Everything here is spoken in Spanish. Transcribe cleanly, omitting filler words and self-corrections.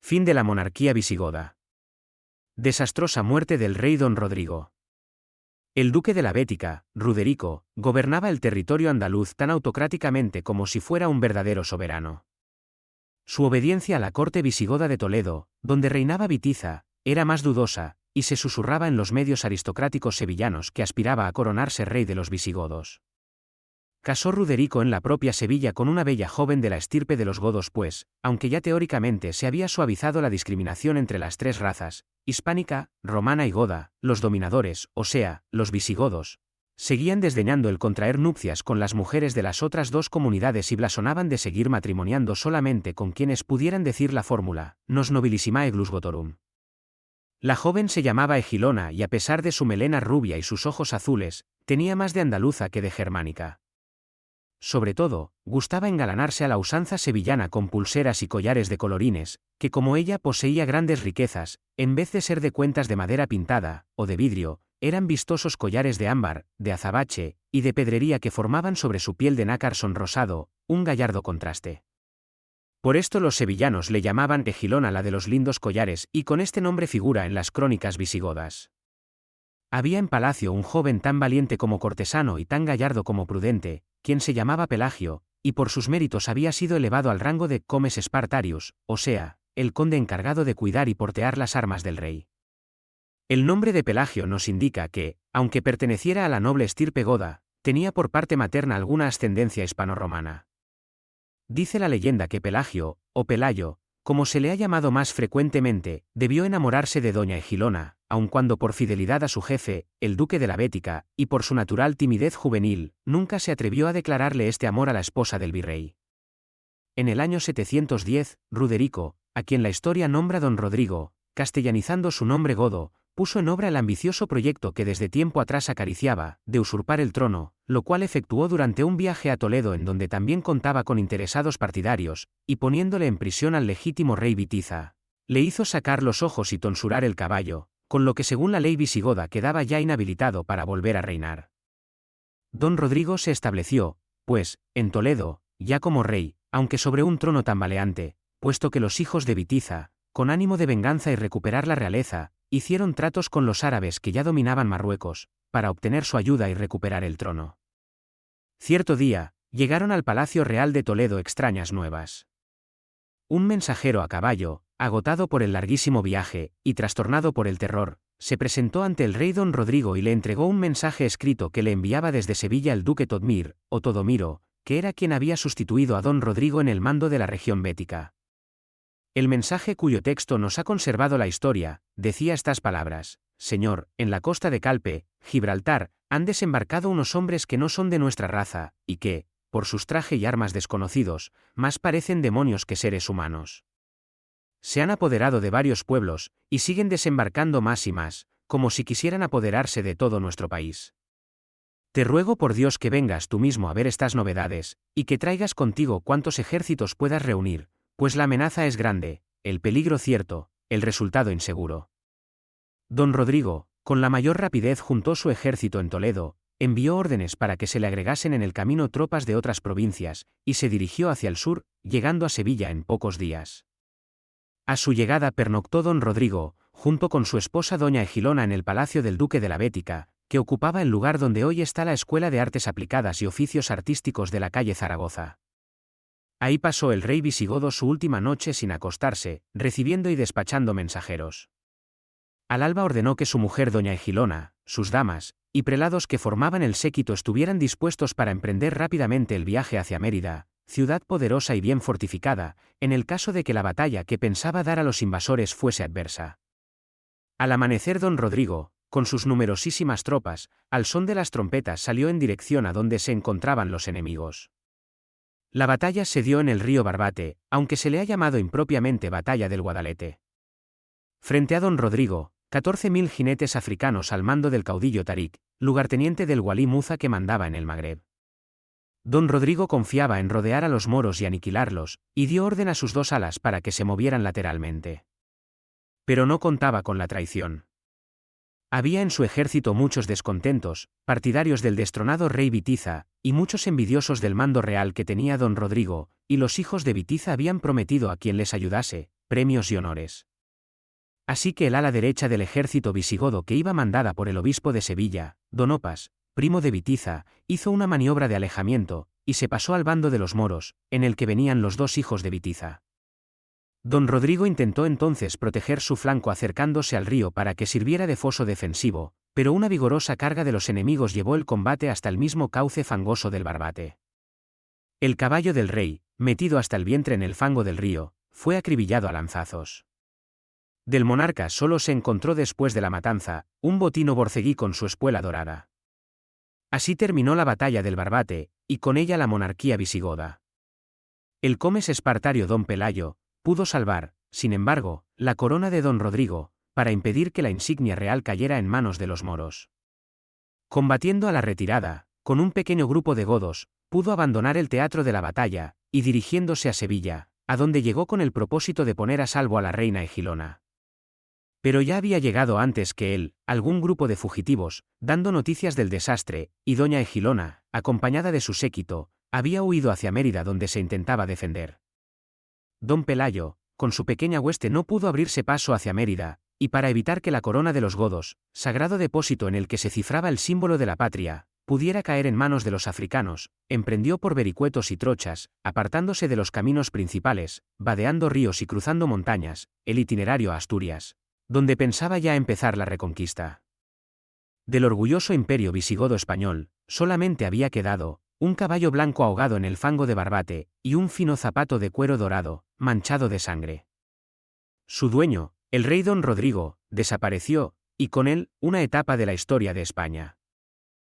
Fin de la monarquía visigoda. Desastrosa muerte del rey don Rodrigo. El duque de la Bética, Ruderico, gobernaba el territorio andaluz tan autocráticamente como si fuera un verdadero soberano. Su obediencia a la corte visigoda de Toledo, donde reinaba Bitiza, era más dudosa, y se susurraba en los medios aristocráticos sevillanos que aspiraba a coronarse rey de los visigodos. Casó Ruderico en la propia Sevilla con una bella joven de la estirpe de los godos pues, aunque ya teóricamente se había suavizado la discriminación entre las tres razas, hispánica, romana y goda, los dominadores, o sea, los visigodos, seguían desdeñando el contraer nupcias con las mujeres de las otras dos comunidades y blasonaban de seguir matrimoniando solamente con quienes pudieran decir la fórmula, nos nobilissimae glus gotorum. La joven se llamaba Egilona y a pesar de su melena rubia y sus ojos azules, tenía más de andaluza que de germánica. Sobre todo, gustaba engalanarse a la usanza sevillana con pulseras y collares de colorines, que como ella poseía grandes riquezas, en vez de ser de cuentas de madera pintada, o de vidrio, eran vistosos collares de ámbar, de azabache, y de pedrería que formaban sobre su piel de nácar sonrosado, un gallardo contraste. Por esto los sevillanos le llamaban Egilona la de los lindos collares y con este nombre figura en las crónicas visigodas. Había en palacio un joven tan valiente como cortesano y tan gallardo como prudente, quien se llamaba Pelagio, y por sus méritos había sido elevado al rango de comes Spartarius, o sea, el conde encargado de cuidar y portear las armas del rey. El nombre de Pelagio nos indica que, aunque perteneciera a la noble estirpe goda, tenía por parte materna alguna ascendencia hispano-romana. Dice la leyenda que Pelagio, o Pelayo, como se le ha llamado más frecuentemente, debió enamorarse de doña Egilona, aun cuando por fidelidad a su jefe, el duque de la Bética, y por su natural timidez juvenil, nunca se atrevió a declararle este amor a la esposa del virrey. En el año 710, Ruderico, a quien la historia nombra don Rodrigo, castellanizando su nombre godo, puso en obra el ambicioso proyecto que desde tiempo atrás acariciaba, de usurpar el trono, lo cual efectuó durante un viaje a Toledo en donde también contaba con interesados partidarios, y poniéndole en prisión al legítimo rey Bitiza, le hizo sacar los ojos y tonsurar el caballo, con lo que según la ley visigoda quedaba ya inhabilitado para volver a reinar. Don Rodrigo se estableció, pues, en Toledo, ya como rey, aunque sobre un trono tambaleante, puesto que los hijos de Bitiza, con ánimo de venganza y recuperar la realeza, hicieron tratos con los árabes que ya dominaban Marruecos, para obtener su ayuda y recuperar el trono. Cierto día, llegaron al Palacio Real de Toledo extrañas nuevas. Un mensajero a caballo, agotado por el larguísimo viaje, y trastornado por el terror, se presentó ante el rey don Rodrigo y le entregó un mensaje escrito que le enviaba desde Sevilla el duque Todmir, o Todomiro, que era quien había sustituido a don Rodrigo en el mando de la región bética. El mensaje cuyo texto nos ha conservado la historia, decía estas palabras: Señor, en la costa de Calpe, Gibraltar, han desembarcado unos hombres que no son de nuestra raza, y que, por sus traje y armas desconocidos, más parecen demonios que seres humanos. Se han apoderado de varios pueblos, y siguen desembarcando más y más, como si quisieran apoderarse de todo nuestro país. Te ruego por Dios que vengas tú mismo a ver estas novedades, y que traigas contigo cuantos ejércitos puedas reunir, pues la amenaza es grande, el peligro cierto, el resultado inseguro. Don Rodrigo, con la mayor rapidez juntó su ejército en Toledo, envió órdenes para que se le agregasen en el camino tropas de otras provincias, y se dirigió hacia el sur, llegando a Sevilla en pocos días. A su llegada pernoctó don Rodrigo, junto con su esposa doña Egilona en el palacio del duque de la Bética, que ocupaba el lugar donde hoy está la Escuela de Artes Aplicadas y Oficios Artísticos de la calle Zaragoza. Ahí pasó el rey visigodo su última noche sin acostarse, recibiendo y despachando mensajeros. Al alba ordenó que su mujer doña Egilona, sus damas, y prelados que formaban el séquito estuvieran dispuestos para emprender rápidamente el viaje hacia Mérida, ciudad poderosa y bien fortificada, en el caso de que la batalla que pensaba dar a los invasores fuese adversa. Al amanecer don Rodrigo, con sus numerosísimas tropas, al son de las trompetas salió en dirección a donde se encontraban los enemigos. La batalla se dio en el río Barbate, aunque se le ha llamado impropiamente Batalla del Guadalete. Frente a don Rodrigo, 14.000 jinetes africanos al mando del caudillo Tarik, lugarteniente del walí Muza que mandaba en el Magreb. Don Rodrigo confiaba en rodear a los moros y aniquilarlos, y dio orden a sus dos alas para que se movieran lateralmente. Pero no contaba con la traición. Había en su ejército muchos descontentos, partidarios del destronado rey Bitiza, y muchos envidiosos del mando real que tenía don Rodrigo, y los hijos de Bitiza habían prometido a quien les ayudase, premios y honores. Así que el ala derecha del ejército visigodo que iba mandada por el obispo de Sevilla, don Opas, primo de Witiza, hizo una maniobra de alejamiento, y se pasó al bando de los moros, en el que venían los dos hijos de Witiza. Don Rodrigo intentó entonces proteger su flanco acercándose al río para que sirviera de foso defensivo, pero una vigorosa carga de los enemigos llevó el combate hasta el mismo cauce fangoso del Barbate. El caballo del rey, metido hasta el vientre en el fango del río, fue acribillado a lanzazos. Del monarca solo se encontró después de la matanza, un botino borceguí con su espuela dorada. Así terminó la batalla del Barbate, y con ella la monarquía visigoda. El comes espartario don Pelayo pudo salvar, sin embargo, la corona de don Rodrigo, para impedir que la insignia real cayera en manos de los moros. Combatiendo a la retirada, con un pequeño grupo de godos, pudo abandonar el teatro de la batalla, y dirigiéndose a Sevilla, a donde llegó con el propósito de poner a salvo a la reina Egilona. Pero ya había llegado antes que él, algún grupo de fugitivos, dando noticias del desastre, y doña Egilona, acompañada de su séquito, había huido hacia Mérida donde se intentaba defender. Don Pelayo, con su pequeña hueste no pudo abrirse paso hacia Mérida, y para evitar que la corona de los godos, sagrado depósito en el que se cifraba el símbolo de la patria, pudiera caer en manos de los africanos, emprendió por vericuetos y trochas, apartándose de los caminos principales, vadeando ríos y cruzando montañas, el itinerario a Asturias, donde pensaba ya empezar la reconquista. Del orgulloso imperio visigodo español, solamente había quedado un caballo blanco ahogado en el fango de Barbate, y un fino zapato de cuero dorado, manchado de sangre. Su dueño, el rey don Rodrigo, desapareció, y con él, una etapa de la historia de España.